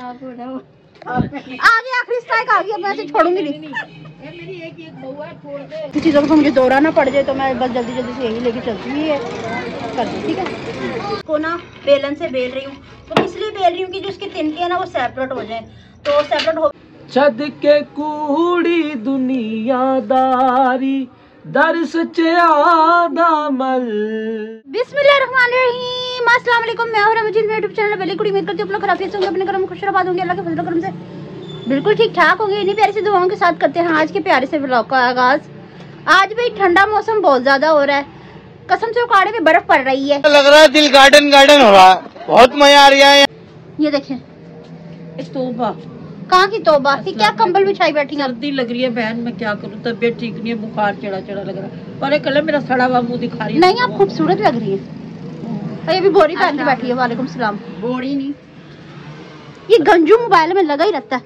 खराब हो रहा आगे आखिरी स्ट्राइक आ गई, अब मैं ऐसे छोड़ूंगी नहीं। मेरी एक बहू है, छोड़ दे। किसी चीज़ों को मुझे दौरा ना पड़ जाए तो मैं बस जल्दी जल्दी से यही लेके चलती हुई है कर दी, ठीक है। को ना बेलन से बेल रही हूँ, तो इसलिए बेल रही हूँ कि जो उसकी तिनके है ना वो सेपरेट हो जाए, तो सेपरेट हो। छद के कूड़ी दुनियादारी दर्स चादामल। बिस्मिल्लाहिर्रहमानिर्रहीम, अस्सलाम वालेकुम। मैं हूं रमजीन, मेरे यूट्यूब चैनल पहले कुड़ी उम्मीद करती हूं आप लोग खराफियत से होंगे, अपने घर में खुश रबाद होंगे, अल्लाह के फजल करम से बिल्कुल ठीक ठाक होंगे। इन्हीं प्यारी सी दुआओं के साथ करते हैं आज के प्यारे से व्लॉग का आगाज। आज भी ठंडा मौसम बहुत ज्यादा हो रहा है, कसम से उकाड़े में बर्फ पड़ रही है, लग रहा है दिल गार्डन गार्डन हो रहा है, बहुत मजा आ रहा है। ये देखें तौबा, कहाँ की तौबा, ये क्या कंबल बिछाई बैठी है। सर्दी लग रही है बहन, मैं क्या करूं, तबीयत ठीक नहीं है, बुखार चढ़ा चढ़ा लग रहा है। पर कल मेरा सड़ा हुआ मुंह दिखा रही है। नहीं आप खूबसूरत लग रही है। ये भी बोरी पहन के बैठी है। वालेकुम सलाम। बोरी नहीं, ये गंजू मोबाइल में लगा ही रहता है।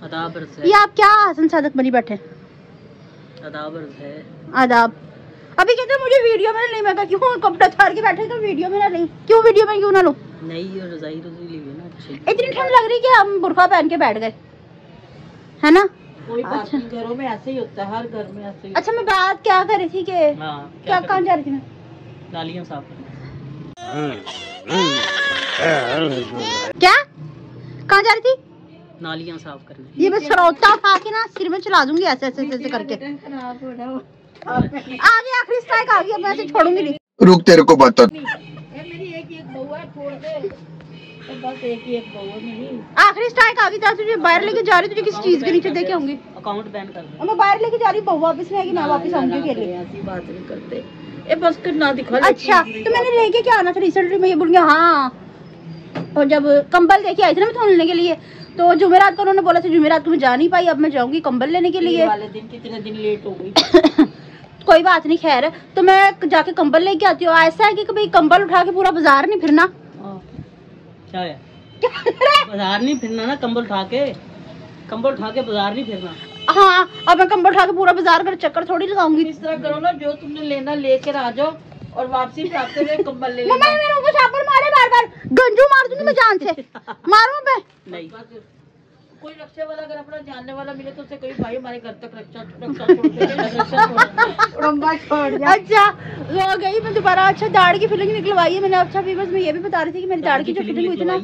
आदाब है। ये आप क्या हसन सादक बनी बैठे। आदाब है। आदाब। अभी कहते हैं मुझे वीडियो में नहीं, मैं कहा क्यों कपड़ा उतार के बैठे तो वीडियो में ना नहीं, क्यों वीडियो में क्यों ना लूं। नहीं रजाई ली है ना, अच्छी। इतनी ठंड लग रही कि हम बुर्का पहन के बैठ गए, है ना। कोई बात अच्छा। नहीं, घरों में ऐसे ही होता है, हर घर में ऐसे ही। अच्छा मैं बात क्या कर रही थी कि क्या कहाँ जा रही थी मैं। नालियां साफ क्या कहाँ जा रही थी। नालियां साफ करने। ये मैं सरौता उठा के ना सिर में चला दूंगी ऐसे ऐसे ऐसे करके। खराब हो रहा आगे आखिरी स्ट्राइक आ गई, अब मैं ऐसे छोड़ूंगी नहीं। रुक तेरे को बता। मेरी एक बहू है, छोड़ दे। तो बस एक बहू है मेरी। आखिरी स्ट्राइक आ गई, तुझे बाहर लेके जा रही, तुझे किसी चीज के नीचे देके आऊंगी। अकाउंट बैन कर दे। मैं बाहर लेके जा रही हूँ, बहू वापस नहीं आएगी, मैं वापस आऊंगी अकेले। ऐसी बात नहीं करते, ये बस कर ना दिखा। अच्छा तो मैंने लेके क्या आना था रिसेंटली, मैं ये बोल गया। हाँ और जब कंबल लेके आई थी ना मैं धोने के लिए, तो जुमेरात को उन्होंने बोला था, जुमेरात को मैं जा नहीं पाई, अब मैं जाऊंगी कंबल लेने के लिए। वाले दिन कितने दिन लेट हो गई। कोई बात नहीं, खैर तो मैं जाके कंबल लेके आती हूँ। ऐसा है कि कभी कंबल उठा के पूरा बाजार नहीं फिरना। क्या है बाजार नहीं फिरना ना, कंबल उठा के बाजार नहीं फिरना। हाँ अब मैं कंबल उठा के पूरा बाजार कर चक्कर थोड़ी लगाऊंगी। इस तरह करो ना, जो तुमने लेना लेकर आ जाओ और वापसी पे आते हुए कंबल ले लेना। मेरे ऊपर छापर मारे, बार बार गंजू मार दूंगी मैं जान से। मारूं मैं नहीं, कोई रक्षा वाला अगर अपना जानने वाला मिले तो उसे कोई भाई हमारे घर तक रक्षा छोड़ दे। अच्छा हो गई मैं दोबारा। अच्छा दाढ़ की फिलिंग निकलवाई है मैंने। अच्छा भी बस मैं ये भी बता रही थी कि मेरी दाढ़ की जो फिलिंग हुई थी ना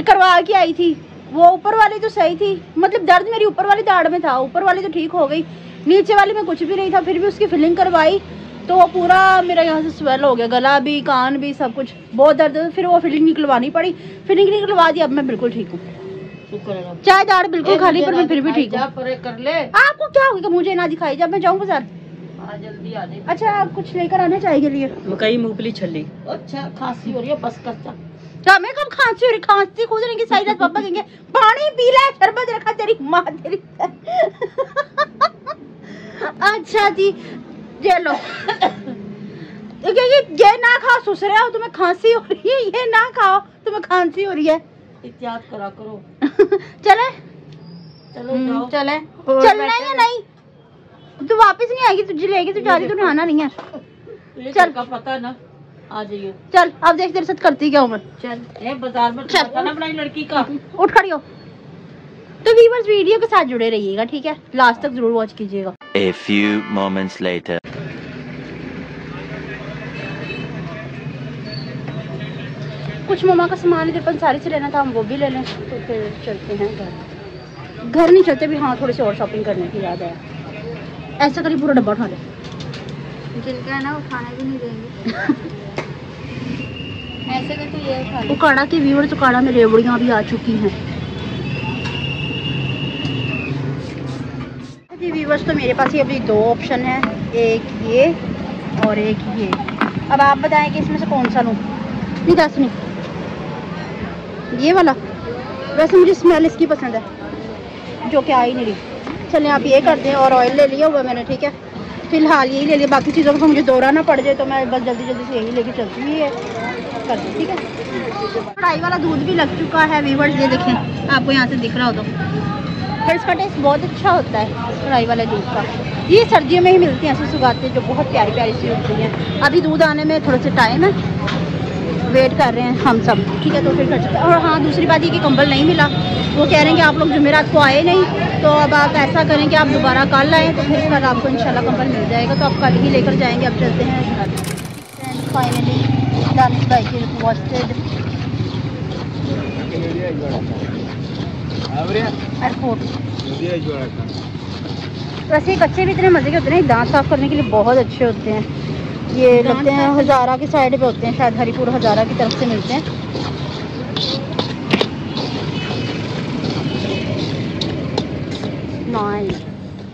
करवा के आई थी, वो ऊपर वाली तो सही थी, मतलब दर्द मेरी ऊपर वाली दाढ़ में था, ऊपर वाली तो ठीक हो गई, नीचे वाली में कुछ भी नहीं था। फिर भी उसकी फिलिंग करवाई तो वो पूरा मेरा यहाँ से स्वेल हो गया, गला भी कान भी सब कुछ बहुत दर्द। फिर वो फिलिंग निकलवानी पड़ी, फिलिंग निकलवा दी, अब मैं बिल्कुल ठीक हूँ। चाय दाढ़ बिल्कुल खाली पर मैं फिर भी ठीक हूँ। कर ले। आपको क्या होगा, मुझे ना दिखाई जब मैं जाऊँ बाजार। जल्दी आ जाए। अच्छा आप कुछ लेकर आना चाय के लिए। मकई मूंगफली छली। अच्छा खांसी हो रही है, बस कर। हमें कब खांसी हो रही, खांसी खुद नहीं की सही रात पापा कहेंगे पानी पी ले, शरबत रखा तेरी माँ तेरी। अच्छा जी ये लो। ये ना खाओ, सुसरे हो तुम्हें खांसी हो रही है, ये ना खाओ तुम्हें खांसी हो रही है। एहतियात करा करो। चले चलो चले चलना है या नहीं, तू वापस नहीं आएगी, तुझे लेके तू जा रही, तू नहाना नहीं है। चल का पता ना, आ जाइए। चल अब देख तेरे साथ करती क्या हूँ मैं। चल बाजार में ना बनाई लड़की का। उठ खड़ी हो। तो व्यूअर्स वीडियो के साथ जुड़े रहिएगा, ठीक है, लास्ट तक जरूर वॉच कीजिएगा। A few moments later. कुछ मम्मा का सामान इधर पंसारी से लेना था, हम वो भी ले लें तो फिर चलते हैं घर। घर नहीं चलते भी, हाँ थोड़ी सी और शॉपिंग करने की याद है। ऐसा करिए पूरा डब्बा उठा ले, जिनका है ना वो खाने भी नहीं देंगे। ऐसे कर तो ये उठा ले। उकाड़ा के व्यूअर्स, उकाड़ा में रेवड़ियाँ भी आ चुकी हैं जी व्यूअर्स। तो मेरे पास ये अभी दो ऑप्शन है, एक ये और एक ये। अब आप बताएं कि इसमें से कौन सा लूँ। नहीं दस नहीं, ये वाला। वैसे मुझे स्मेल इसकी पसंद है जो कि आ ही नहीं रही। चलें आप ये कर दें, और ऑयल ले लिया हुआ मैंने, ठीक है, फिलहाल यही ले लिया, बाकी चीज़ों को मुझे दौरा ना पड़ जाए तो मैं बस जल्दी जल्दी से यही लेके चलती हुई है कर दी, ठीक है। कढ़ाई वाला दूध भी लग चुका है व्यूअर्स, ये देखें आपको यहाँ से दिख रहा हो तो। पर इसका टेस्ट बहुत अच्छा होता है कढ़ाई वाले दूध का। ये सर्दियों में ही मिलती हैं ऐसे सुगाते जो बहुत प्यारी प्यारी सी होती हैं। अभी दूध आने में थोड़ा सा टाइम है, वेट कर रहे हैं हम सब, ठीक है। तो फिर कर सकते हैं। और हाँ, दूसरी बात ये कि कंबल नहीं मिला, वो कह रहे हैं कि आप लोग जुमेरात को आए नहीं, तो अब आप ऐसा करें कि आप दोबारा कल आएँ, तो फिर कल आपको इंशाल्लाह कंबल मिल जाएगा, तो आप कल ही लेकर जाएंगे। अब चलते हैं घर। एंड फाइनली दानिश भाई की रिक्वेस्टेड एयरपोर्ट। वैसे कच्चे भी इतने मज़े के होते हैं, दांत साफ़ करने के लिए बहुत अच्छे होते हैं। ये लगते हैं हज़ारा की साइड पे होते हैं, शायद हरीपुर हज़ारा की तरफ से मिलते हैं। नाइस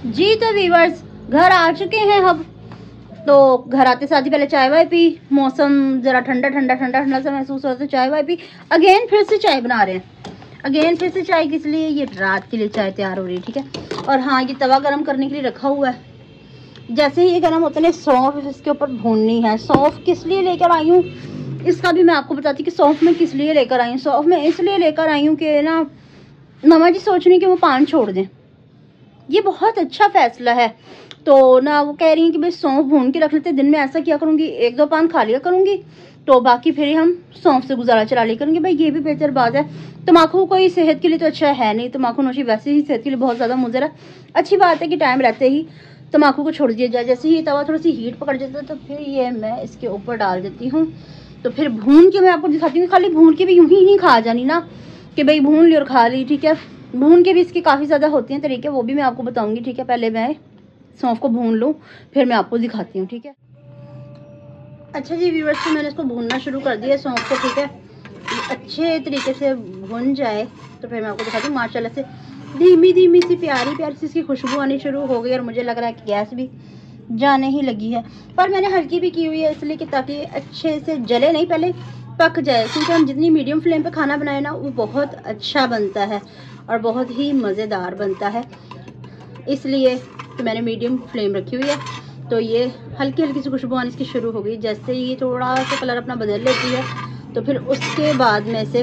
जी। तो व्यूअर्स घर आ चुके हैं अब। तो घर आते साथ ही पहले चाय वाय पी, मौसम ज़रा ठंडा ठंडा ठंडा ठंडा सा महसूस होता है, चाय वाय पी। अगेन फिर से चाय बना रहे हैं, अगेन फिर से चाय, किस लिए? ये रात के लिए चाय तैयार हो रही है, ठीक है। और हाँ, ये तवा गरम करने के लिए रखा हुआ है। जैसे ही ये गरम होता है, सौंफ इसके ऊपर भूननी है। सौंफ किस लिए लेकर आई हूँ इसका भी मैं आपको बताती हूँ कि सौंफ में किस लिए लेकर आई हूँ। सौंफ में इसलिए लेकर आई हूँ कि ना मामा जी सोच रही कि वो पान छोड़ दें। ये बहुत अच्छा फैसला है। तो ना वो कह रही हैं कि भाई सौंफ भून के रख लेते, दिन में ऐसा किया करूँगी, 1-2 पान खा लिया करूँगी, तो बाकी फिर हम सौंफ से गुजारा चला लिया करेंगे। भाई ये भी बेहतर बात है। तम्बाकू कोई सेहत के लिए तो अच्छा है नहीं, तम्बाकू नोशी वैसे ही सेहत के लिए बहुत ज़्यादा मुज़र है। अच्छी बात है कि टाइम रहते ही तम्बाकू को छोड़ दिया जाए। जैसे ही तवा थोड़ी सी हीट पकड़ जाता है, तो फिर ये मैं इसके ऊपर डाल देती हूँ। तो फिर भून के मैं आपको दिखाती हूँ। खाली भून के भी यूँ ही नहीं खा जानी ना कि भाई भून ली और खा ली, ठीक है। भून के भी इसके काफ़ी ज़्यादा होते हैं तरीके, वो भी मैं आपको बताऊँगी, ठीक है। पहले मैं सौंफ को भून लूँ, फिर मैं आपको दिखाती हूँ, ठीक है। अच्छा जी व्यूअर्स, तो मैंने इसको भूनना शुरू कर दिया सौंफ को, ठीक है। अच्छे तरीके से भुन जाए तो फिर मैं आपको दिखाती हूँ। माशाल्लाह से धीमी धीमी सी प्यारी प्यारी सी इसकी खुशबू आनी शुरू हो गई, और मुझे लग रहा है कि गैस भी जाने ही लगी है। पर मैंने हल्की भी की हुई है इसलिए कि ताकि अच्छे से जले नहीं, पहले पक जाए। क्योंकि हम जितनी मीडियम फ्लेम पे खाना बनाए ना, वो बहुत अच्छा बनता है और बहुत ही मज़ेदार बनता है। इसलिए तो मैंने मीडियम फ्लेम रखी हुई है। तो ये हल्की हल्की सी खुशबू आनी इसकी शुरू हो गई। जैसे ये थोड़ा सा कलर अपना बदल लेती है, तो फिर उसके बाद मैं इसे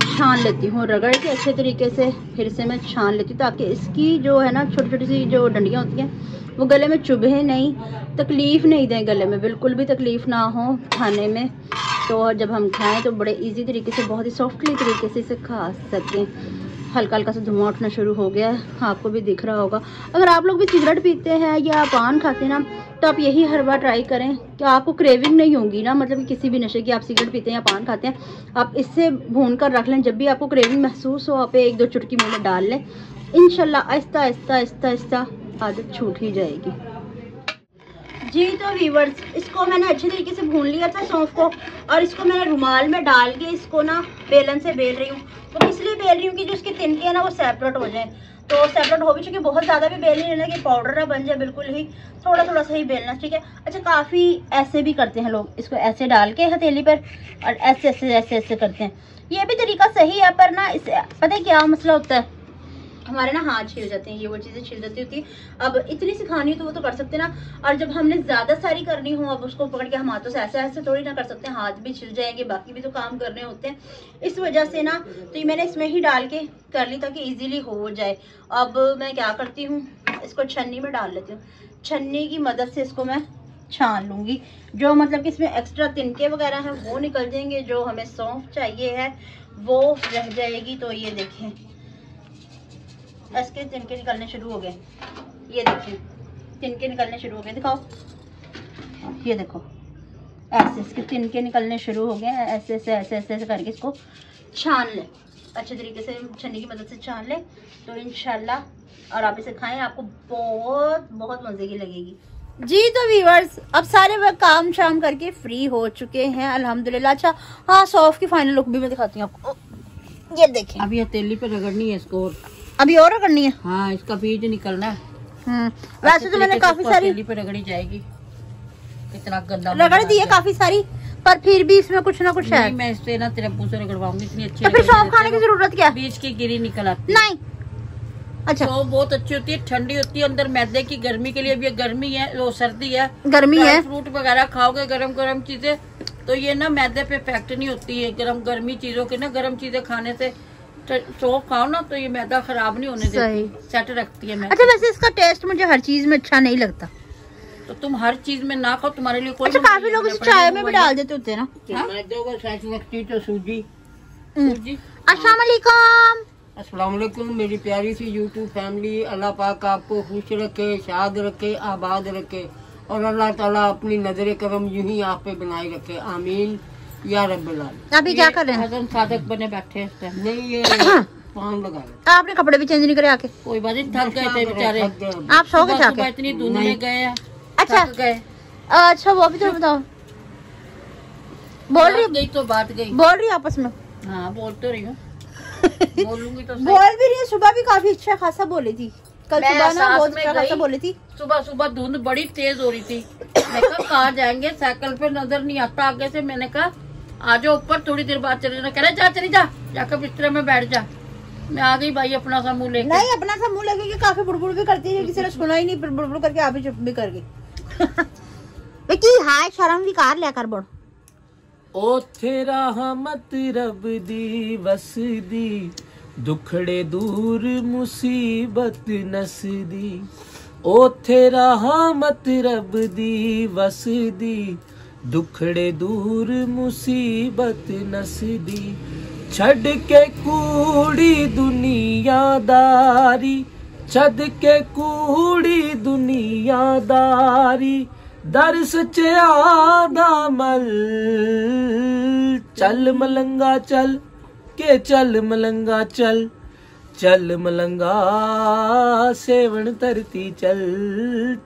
छान लेती हूँ रगड़ के अच्छे तरीके से। फिर से मैं छान लेती हूँ ताकि इसकी जो है ना छोटी छोटी सी जो डंडियाँ होती हैं वो गले में चुभे नहीं, तकलीफ़ नहीं दें गले में, बिल्कुल भी तकलीफ़ ना हो खाने में। तो जब हम खाएं तो बड़े इजी तरीके से, बहुत ही सॉफ्टली तरीके से इसे खा सकें। हल्का हल्का सा धुआं उठना शुरू हो गया है, आपको भी दिख रहा होगा। अगर आप लोग भी सिगरेट पीते हैं या पान खाते हैं ना, तो आप यही हर बार ट्राई करें कि आपको क्रेविंग नहीं होगी ना, मतलब कि किसी भी नशे की, आप सिगरेट पीते हैं या पान खाते हैं, आप इससे भून कर रख लें। जब भी आपको क्रेविंग महसूस हो, आप 1-2 चुटकी मुँह में डाल लें। इंशाल्लाह आहिस्ता आहिस्ता आहिस्ता आहिस्ता आदत छूट ही जाएगी जी। तो व्यूअर्स, इसको मैंने अच्छे तरीके से भून लिया था सौंफ को, और इसको मैंने रुमाल में डाल के इसको ना बेलन से बेल रही हूँ। तो इसलिए बेल रही हूँ कि जो इसके तिनके हैं ना वो सेपरेट हो जाए। तो सेपरेट हो भी चुके, बहुत ज़्यादा भी बेल नहीं लेना कि पाउडर ना बन जाए, बिल्कुल ही थोड़ा थोड़ा सा ही बेलना, ठीक है। अच्छा, काफ़ी ऐसे भी करते हैं लोग, इसको ऐसे डाल के हथेली पर और ऐसे ऐसे ऐसे ऐसे करते हैं। ये भी तरीका सही है, पर ना इसे पता है क्या मसला होता है, हमारे ना हाथ छिल जाते हैं, ये वो चीज़ें छिल जाती होती है। अब इतनी सी खानी हो तो वो तो कर सकते हैं ना, और जब हमने ज़्यादा सारी करनी हो, अब उसको पकड़ के हम हाथों से ऐसे ऐसे थोड़ी ना कर सकते हैं, हाथ भी छिल जाएंगे, बाकी भी तो काम करने होते हैं। इस वजह से ना तो ये मैंने इसमें ही डाल के कर ली ताकि ईजीली हो जाए। अब मैं क्या करती हूँ, इसको छन्नी में डाल लेती हूँ। छन्नी की मदद से इसको मैं छान लूँगी, जो मतलब कि इसमें एक्स्ट्रा तिनके वगैरह हैं वो निकल जाएंगे, जो हमें सौंफ चाहिए है वो रह जाएगी। तो ये देखें, इसके तिनके निकलने शुरू हो गए, ये देखिए तिनके निकलने शुरू हो गए, दिखाओ, ये देखो ऐसे इसके तिनके निकलने शुरू हो गए। ऐसे ऐसे ऐसे ऐसे ऐसे करके इसको छान ले, अच्छे तरीके से छन्नी की मदद से छान ले, तो इंशाल्लाह और आप इसे खाएं, आपको बहुत बहुत मज़े की लगेगी जी। तो व्यूअर्स, अब सारे काम शाम करके फ्री हो चुके हैं अल्हम्दुलिल्लाह। अच्छा हाँ, सौंफ की फाइनल लुक भी मैं दिखाती हूँ आपको, ये देखें। अभी हथेली पे रगड़नी है इसको, और अभी और करनी है। हाँ, इसका बीज निकलना है। वैसे तो मैंने काफी सारी हथेली पे रगड़ी जाएगी, इतना गंदा रगड़ दी है काफी सारी, पर फिर भी इसमें कुछ ना कुछ है। मैं इससे ना तेरे मुंह से रगड़वाऊंगी, इतनी अच्छी। तो फिर सौंफ खाने की जरूरत क्या? बीज की गिरी निकल आती नहीं। अच्छा, तो बहुत अच्छी होती है, ठंडी होती है, अंदर मैदे की गर्मी के लिए भी, गर्मी है, वो सर्दी है, गर्मी है, फ्रूट वगैरह खाओगे गरम गरम चीजें, तो ये ना मैदे पे इफेक्ट नहीं होती है। गर्मी चीजों के ना, गर्म चीजें खाने से सौंफ खाओ ना, तो ये मैदा खराब नहीं होने देती, सेट रखती है मैदा। अच्छा, वैसे इसका टेस्ट मुझे हर चीज में अच्छा नहीं लगता, तो तुम हर चीज में ना खाओ, तुम्हारे लिए कोई अच्छा काफी लोग इसे चाय में भी डाल देते होते हैं ना। मैदे को सच लगती तो सूजी। अस्सलाम वालेकुम। अस्सलाम वालेकुम मेरी प्यारी सी यूट्यूब फैमिली। अल्लाह पाक आपको खुश रखे, शाद रखे, आबाद रखे और अल्लाह ताला अपनी नजर करम यूं ही आप पे बनाए रखे, आमीन या रब्बल आलमीन। अभी क्या कर रहे हैं? हसन सादक बने बैठे हैं इस टाइम। नहीं ये पान लगा रहे। आपने कपड़े भी चेंज नहीं करे आके? कोई बात नहीं, थक गए थे बेचारे। आप सो गए सुबह जाके? इतनी धुंध में गए हैं, अच्छा थक गए। अच्छा वो भी तो बताओ। बोल रही तो बात गई। बोल रही आपस में? हाँ बोल तो रही हूँ। बोलूंगी तो सही। बोल भी रही है। सुबह भी काफी अच्छा खासा बोली थी, कल मैं सुबह ना साथ बहुत में अच्छा खासा गई। बोली थी। सुबह सुबह धुंध बड़ी तेज हो रही थी। मैं कहा कहाँ जाएंगे, साइकिल पे नजर नहीं आता आगे से। मैंने कहा आ जाओ ऊपर, थोड़ी देर बाद चले जाना। कह रहे जा चली जा, जाकर बिस्तर में बैठ जा। मैं आ गई भाई अपना सा मुंह लेके। नहीं अपना सा मुंह लगे कि काफी बुड़बुड़ भी करती है, किसी ने सुना ही नहीं, बुड़बुड़ करके आप ही चुप भी कर गई। बेटी हाय शर्म विकार लेकर बोल। ओ तेरा हमत रब दी वस दी, दुखड़े दूर मुसीबत नस दी। ओ तेरा हमत रब दी वस दी, दुखड़े दूर मुसीबत नस दी। छड़ के कूड़ी दुनियादारी, छड़ के कूड़ी दुनियादारी, दर सच्चा दामल। चल मलंगा चल के चल मलंगा चल, चल मलंगा सेवन तरती चल,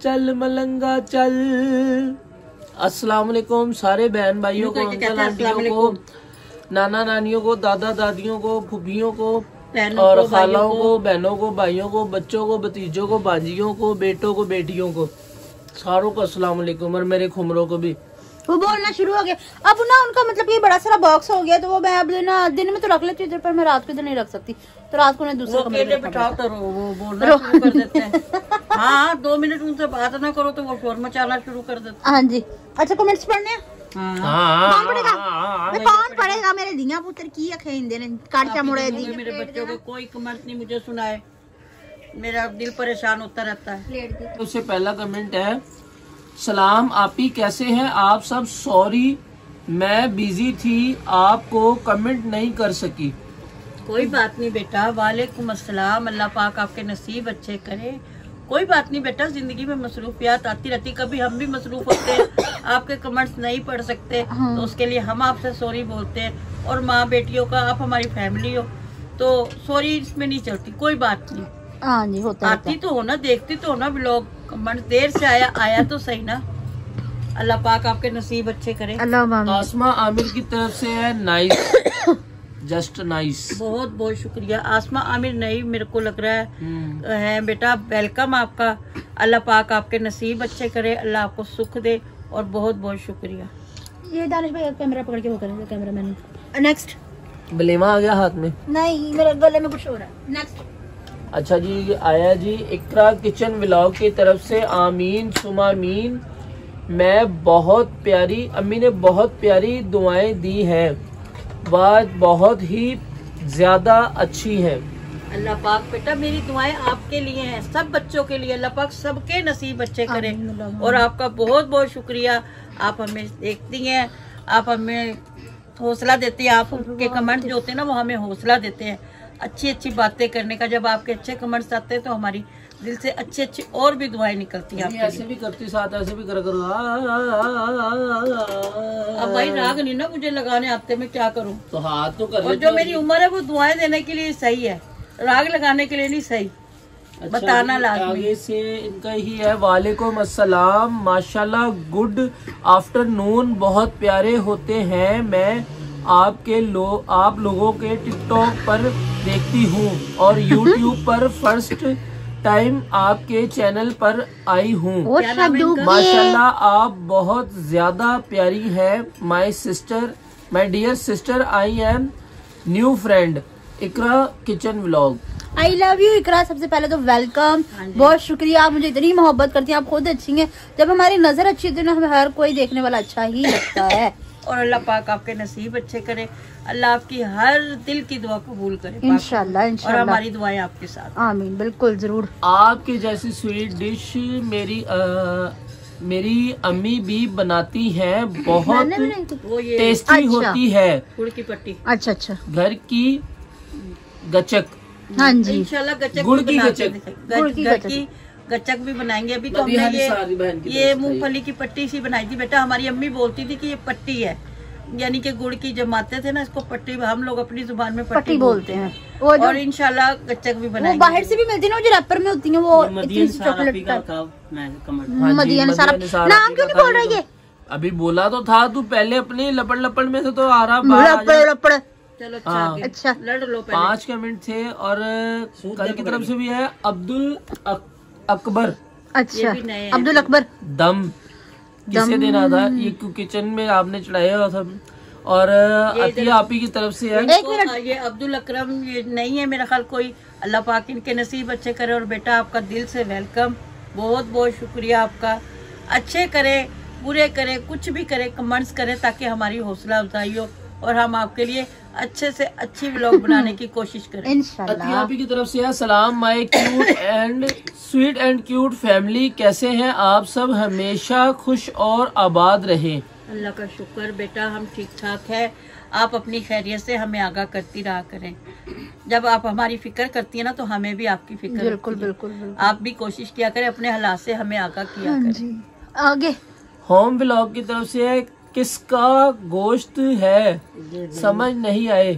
चल मलंगा चल। अस्सलाम वालेकुम सारे बहन भाइयों को, अंकल आंटियों को, नाना नानियों को, दादा दादियों को, फूफियों को और खालाओं को, बहनों को, भाइयों को, बच्चों को, भतीजों को, बाजियों को, बेटों को, बेटियों को, सारों को अस्सलाम वालेकुम। और मेरे खुमरों को भी। वो बोलना शुरू हो गया अब ना, उनका मतलब ये बड़ा सारा बॉक्स हो गया, तो वो मैं अब ना दिन में तो रख लेती हूँ इधर, पर मैं रात को इधर नहीं रख सकती, तो रात को उन्हें दूसरे कमरे में बिठाओ तो वो बोलना शुरू कर देते हैं। हाँ 2 मिनट उनसे बात ना करो तो वो शोर मचाना शुरू कर देते हैं। हाँ जी। अच्छा कमेंट्स पढ़ने हैं? कौन पढ़ेगा? कौन पढ़ेगा? मेरे दिया पुत्र की अखेंदे ने काटचा मुड़े दी। मेरे बच्चों के कोई कमेंट नहीं मुझे सुनाए, मेरा दिल परेशान होता रहता है। उससे पहला कमेंट है, सलाम आपी कैसे हैं आप सब, सॉरी मैं बिजी थी आपको कमेंट नहीं कर सकी। कोई बात नहीं बेटा, वालेकुम अस्सलाम। अल्लाह पाक आपके नसीब अच्छे करे। कोई बात नहीं बेटा, जिंदगी में मसरूफियात आती रहती, कभी हम भी मसरूफ होते हैं, आपके कमेंट्स नहीं पढ़ सकते तो उसके लिए हम आपसे सॉरी बोलते हैं। और माँ बेटियों का आप हमारी फैमिली हो तो सॉरी इसमें नहीं चलती, कोई बात नहीं। हाँ जी होता है। आती तो हो ना, देखती तो हो ना ब्लॉग, कमेंट देर से आया तो सही ना। अल्लाह पाक आपके नसीब अच्छे करे। अल्लाह। आसमा आमिर की तरफ से है नाइस, जस्ट नाइस। बहुत बहुत शुक्रिया आसमा आमिर। नहीं मेरे को लग रहा है बेटा, वेलकम आपका। अल्लाह पाक आपके नसीब अच्छे करे, अल्लाह आपको सुख दे और बहुत बहुत शुक्रिया। ये दानिश भाई कैमरा पकड़ के वो करेंगे, कैमरा मैन। नेक्स्ट बलेमा आ गया हाथ में? नहीं मेरे गले में कुछ हो रहा है। नेक्स्ट। अच्छा जी आया जी, इकरा किचन व्लॉग की तरफ से आमीन सुमामीन। मैं बहुत प्यारी, अम्मी ने बहुत प्यारी दुआएं दी हैं, बात बहुत ही ज्यादा अच्छी है। अल्लाह पाक बेटा मेरी दुआएं आपके लिए हैं, सब बच्चों के लिए। अल्लाह पाक सबके नसीब अच्छे करे। और आपका बहुत बहुत शुक्रिया, आप हमें देखती हैं, आप हमें हौसला देती हैं। आपके कमेंट जो होते हैं ना वो हमें हौसला देते हैं अच्छी अच्छी बातें करने का। जब आपके अच्छे कमेंट्स आते हैं तो हमारी दिल से अच्छी अच्छी और भी दुआएं निकलती हैं। ऐसे भी करती साथ, ऐसे भी कर करो। अब भाई राग नहीं ना मुझे लगाने आते, मैं क्या करूं? तो हाथ तो कर। और जो मेरी उम्र है वो दुआएं देने के लिए सही है, राग लगाने के लिए नहीं सही। अच्छा, बताना लाजमी। आगे से इनका ही है, वालेकुम अस्सलाम, माशाल्लाह गुड आफ्टरनून, बहुत प्यारे होते हैं। मैं आप लोगों के टिकटॉक पर देखती हूँ और यूट्यूब पर फर्स्ट टाइम आपके चैनल पर आई हूँ। माशाल्लाह आप बहुत ज्यादा प्यारी है। My dear sister, I am new friend Iqra kitchen vlog. I love you Iqra. सबसे पहले तो वेलकम, बहुत शुक्रिया, आप मुझे इतनी मोहब्बत करती हैं, आप खुद अच्छी हैं। जब हमारी नजर अच्छी होती है ना, हमें हर कोई देखने वाला अच्छा ही लगता है। और अल्लाह पाक आपके नसीब अच्छे करे, अल्लाह आपकी हर दिल की दुआ कबूल करे इंशाल्लाह इंशाल्लाह। और हमारी दुआएं आपके साथ। आमीन, बिल्कुल जरूर। आपकी जैसी स्वीट डिश मेरी अम्मी भी बनाती हैं, बहुत वो ये टेस्टी अच्छा। होती है। गुड़ की पट्टी। अच्छा अच्छा, घर की गचक, हाँ जी, इंशाल्लाह गचक गुड़ भी की बना के गचक। दिखाएं। गुड़ की घर गचक। की गचक भी बनाएंगे। अभी तो नदिया हमने सारी बहन की ये तरफ से मूंगफली की पट्टी सी बनाई थी बेटा। हमारी अम्मी बोलती थी कि ये पट्टी है, यानी कि गुड़ की जमाते थे ना, इसको पट्टी हम लोग अपनी जुबान में पट्टी बोलते हैं। वो और जो इंशाल्लाह गचक भी वो बनाएंगे। बाहर से भी मिलती है ना, वो जो रैपर में होती है, वो इतनी सी चॉकलेट टाइप। हाँ जी, मदीना सारा मदीना नाम क्यों नहीं बोल रहा ये? अभी बोला तो था, तू पहले अपनी लपड़ में से तो आ रहा बाहर आ जा। लपड़। चलो हाँ। अच्छा, लड़ लो पहले। 5 कमेंट थे। और कल की तरफ से भी है अब्दुल अकबर अच्छा, ये भी नए हैं। अब्दुल अकबर दम, किसे देना था ये किचन में आपने चढ़ाया था। और अतिया आपी की तरफ से है। एक मिनट। ये अब्दुल अकरम ये नहीं है मेरा ख्याल कोई। अल्लाह पाक इनके नसीब अच्छे करे। और बेटा आपका दिल से वेलकम, बहुत बहुत शुक्रिया आपका। अच्छे करे बुरे करे कुछ भी करे, कमेंट्स करे, ताकि हमारी हौसला अफजाई हो और हम आपके लिए अच्छे से अच्छी व्लॉग बनाने की कोशिश करें। इंशाल्लाह। अतिया आपी की तरफ से है सलाम my cute and sweet and cute family, कैसे हैं आप सब? हमेशा खुश और आबाद रहें। अल्लाह का शुक्र बेटा, हम ठीक ठाक है। आप अपनी खैरियत से हमें आगाह करती रहा करें। जब आप हमारी फिक्र करती है ना, तो हमें भी आपकी फिक्र बिल्कुल होती है। बिल्कुल बिल्कुल। आप भी कोशिश किया करें, अपने हालात से हमें आगाह किया हाँ करें। जी, आगे। होम व्लॉग की तरफ से है किसका गोश्त है समझ नहीं आए।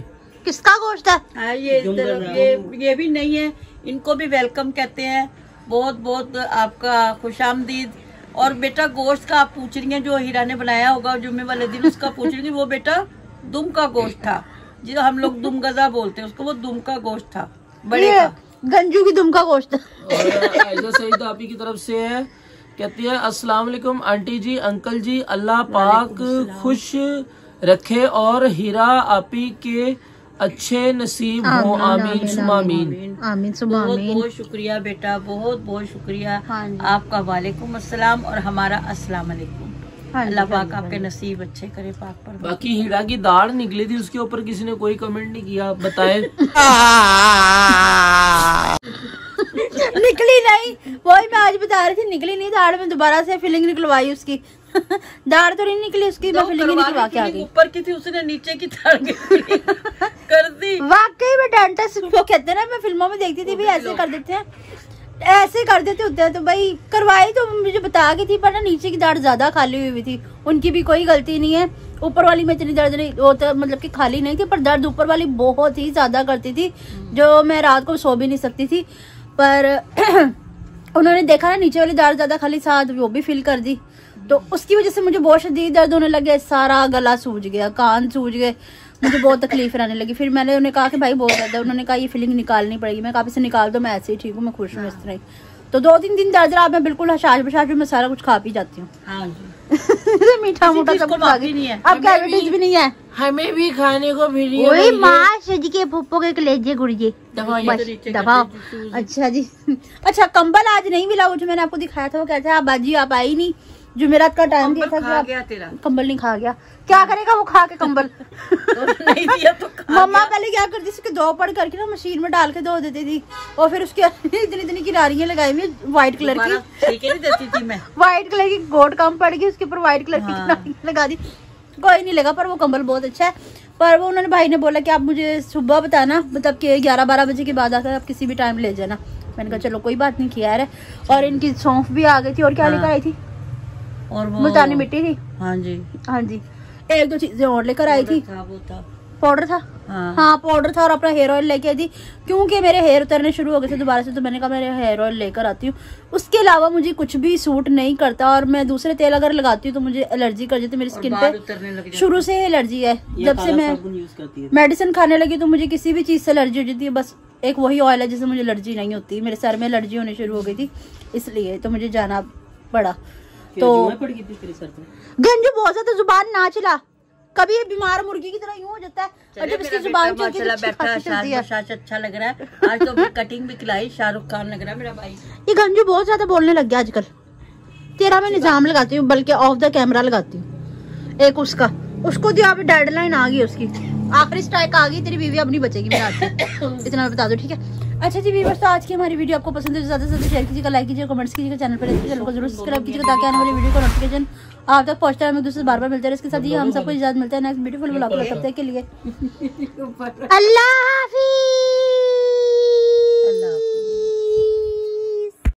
किसका गोश्त है? हाँ, ये भी नहीं है। इनको भी वेलकम कहते हैं। बहुत बहुत आपका खुशामदीद। और बेटा गोश्त का आप पूछ रही हैं, जो हीरा ने बनाया होगा जुम्मे वाले दिन उसका पूछ रही हैं, वो बेटा दुम का गोश्त था, जो हम लोग दुम गजा बोलते हैं उसको, वो दुम का गोश्त था, बड़े ये का। गंजू की दुम का गोश्त। और ऐसा सईद आपी की तरफ से है, कहती है अस्सलाम वालेकुम आंटी जी, अंकल जी, अल्लाह पाक खुश रखे और हीरा आपी के अच्छे नसीब हो, आमीन सुमा आमीन। आमीन सुबह बहुत आमीन। बहुत शुक्रिया बेटा, बहुत बहुत शुक्रिया हाँ जी। आपका। वालेकुम अस्सलाम और हमारा अस्सलाम वालेकुम। हाँ जी, अल्लाह हाँ पाक जी, आपके नसीब अच्छे करे पाक पर। बाकी हीरा की दाढ़ निकली थी, उसके ऊपर किसी ने कोई कमेंट नहीं किया, बताएं। निकली नहीं, वही मैं आज बता रही थी, निकली नहीं दाढ़ में। दोबारा से फिलिंग निकलवाई उसकी। दाढ़ तो नहीं निकली उसकी, मैं फिलिंग निकलवा के आ गई। ऊपर की थी, उसने नीचे की तार कर दी। वाकई में डेंटिस्ट वो कहते हैं ना, मैं फिल्मों में देखती थी भाई ऐसे कर देते हैं, ऐसे कर देते होते हैं। तो भाई करवाई तो मुझे बता गई थी, पर ना नीचे की दाढ़ ज्यादा खाली हुई थी। उनकी भी कोई गलती नहीं है। ऊपर वाली में इतनी दर्द नहीं होता, मतलब कि खाली नहीं थी, पर दर्द ऊपर वाली बहुत ही ज्यादा करती थी, जो मैं रात को सो भी नहीं सकती थी। पर उन्होंने देखा ना नीचे वाली दाढ़ ज्यादा खाली, साथ वो भी फिल कर दी। तो उसकी वजह से मुझे बहुत शदीद दर्द होने लगे, सारा गला सूज गया, कान सूज गए, मुझे बहुत तकलीफ रहने लगी। फिर मैंने उन्हें कहा कि भाई बहुत ज्यादा, उन्होंने कहा ये फिलिंग निकालनी पड़ेगी। मैं कहा से निकाल दो, मैं ऐसे ही ठीक हूँ, मैं खुश हूँ इस तरह ही। तो 2-3 दिन दर्द रहा, मैं बिल्कुल हशाश बशाश में सारा कुछ खा पी जाती हूँ। हाँ जी। मीठा मोटा सब खा गई नहीं है। अब कैविटीज भी नहीं है। हमें भी खाने को भी नहीं ओए माँ सज के फुप्पो के कलेजे गुड़िए दबाओ। अच्छा जी। अच्छा कंबल आज नहीं मिला, वो जो मैंने आपको दिखाया था, वो कहते हैं आप बाजी आप आई नहीं, जुमेरात का टाइम दिया था कि आप गया तेरा कंबल नहीं खा गया। क्या करेगा वो खा के कंबल? नहीं दिया तो मम्मा पहले क्या करती थी, उसके दो पड़ करके ना मशीन में डाल के धो देती थी, और फिर उसके इतनी इतनी किनारियां लगाई हुई व्हाइट कलर की, ठीक नहीं देती थी मैं। व्हाइट कलर की गोट कम पड़ गई, उसके ऊपर व्हाइट कलर की किनारियां लगा दी। कोई नहीं लगा, पर वो कंबल बहुत अच्छा है। पर वो उन्होंने भाई ने बोला कि आप मुझे सुबह बताना, मतलब कि 11-12 बजे के बाद आता, आप किसी भी टाइम ले जाना। मैंने कहा चलो कोई बात नहीं, किया है। और इनकी सौंफ भी आ गई थी, और क्या लेकर आई थी, और वो मुल्तानी मिट्टी थी। हाँ जी, हाँ जी, 1-2 चीजें और लेकर आई थी। वो था पाउडर था, हाँ पाउडर था, और अपना हेयर ऑयल लेके आई थी, क्योंकि मेरे हेयर उतरने शुरू हो गए थे दोबारा से। तो मैंने कहा मेरे हेयर ऑयल लेकर आती हूँ। उसके अलावा मुझे कुछ भी सूट नहीं करता, और मैं दूसरे तेल अगर लगाती हूँ तो मुझे एलर्जी कर जाती है, मेरी स्किन पे शुरू से एलर्जी है। जब से मैं मेडिसिन खाने लगी तो मुझे किसी भी चीज से एलर्जी हो जाती है। बस एक वही ऑयल है जिससे मुझे एलर्जी नहीं होती। मेरे सर में एलर्जी होने शुरू हो गई थी, इसलिए तो मुझे जाना पड़ा। तो गंजू बहुत ज्यादा जुबान ना चला, कभी बीमार मुर्गी की तरह यूं हो जाता है, और जब इसकी जुबान चलती है तो चलती है। अच्छा लग रहा है आज तो कटिंग भी खिलाई, शाहरुख खान लग रहा है मेरा भाई। ये गंजू बहुत ज्यादा बोलने लग गया आजकल। तेरा मैं निजाम लगाती हूँ, बल्कि ऑफ द कैमरा लगाती हूँ। एक उसको दिया, अभी डेडलाइन आ गई उसकी, आखिरी स्ट्राइक आ गई, तेरी बीवी अब नहीं बचेगी मेरे हाथ से। इतना मैं बता दो, ठीक है? अच्छा जी व्यूअर्स, तो आज की हमारी वीडियो आपको पसंद है तो ज़्यादा से ज़्यादा शेयर कीजिएगा, लाइक कीजिएगा, कमेंट्स कीजिएगा, चैनल पर चैनल को जरूर सब्सक्राइब कीजिएगा ताकि आने वाली वीडियो का नोटिफिकेशन आप तक पहुंचता है। हम एक दूसरे से बार बार मिलते हैं। इसके साथ ही हम सबको इजाज़त मिलते हैं नेक्स्ट ब्यूटीफुल व्लॉग तब तक के लिए। अल्लाह हाफिज़।